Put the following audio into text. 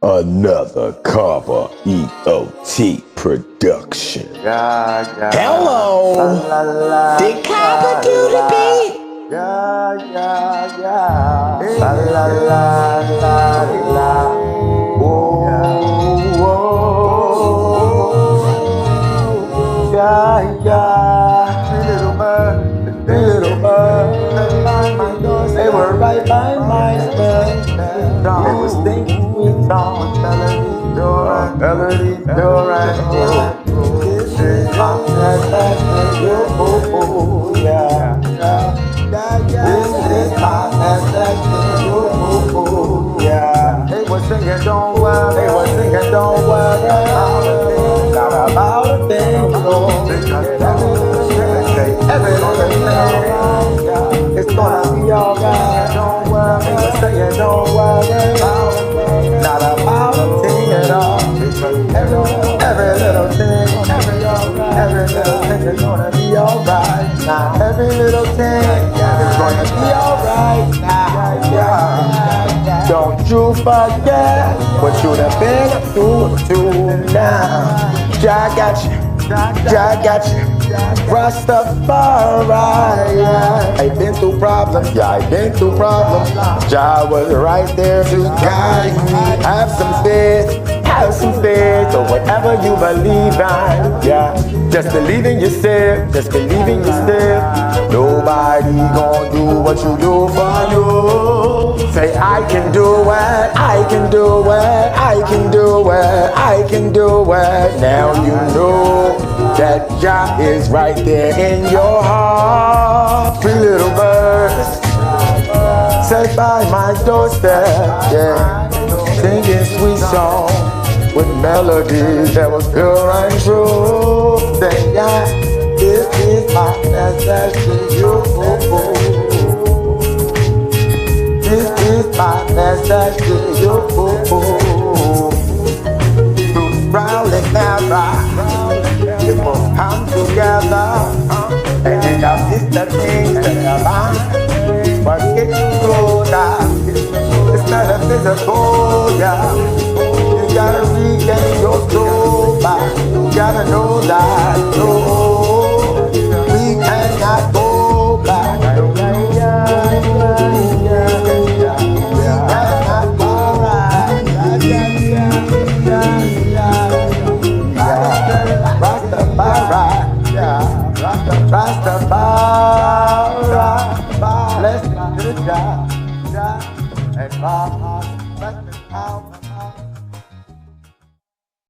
Another Carver EOT production. Hello! Did Carver do the beat? La la la la la. Oh, yeah. Three little birds. They were right by my bed. They were singing sweet songs, melody pure and good. This is my affection, oh yeah. This is my affection, oh yeah. They were singing, don't worry. They were singing, don't worry. Not about a thing, Lord. Every little thing, it's gonna be alright. Don't worry. They were saying, don't worry. Not about a thing at all. Every little thing, every little thing is gonna be alright. Now every little thing is gonna be alright. Now, don't you forget what you'd have been through to now. Jah got you, Jah got you. Rastafari, I've been through problems, I've been through problems. Jah was right there to guide me. Have some faith, or whatever you believe in, yeah. Just believe in yourself, just believe in yourself. Nobody gonna do what you do for you. Say I can do it, I can do it, I can do it, I can do it. Now you know that Jah is right there in your heart. Three little birds sat by my doorstep, yeah, singing sweet songs with melodies that was pure and true. Say, yeah, this is my message to you. This is my message to you. Through trial and error, we must come together and take out this the things that are mine. But get you closer, it's not a physical, yeah.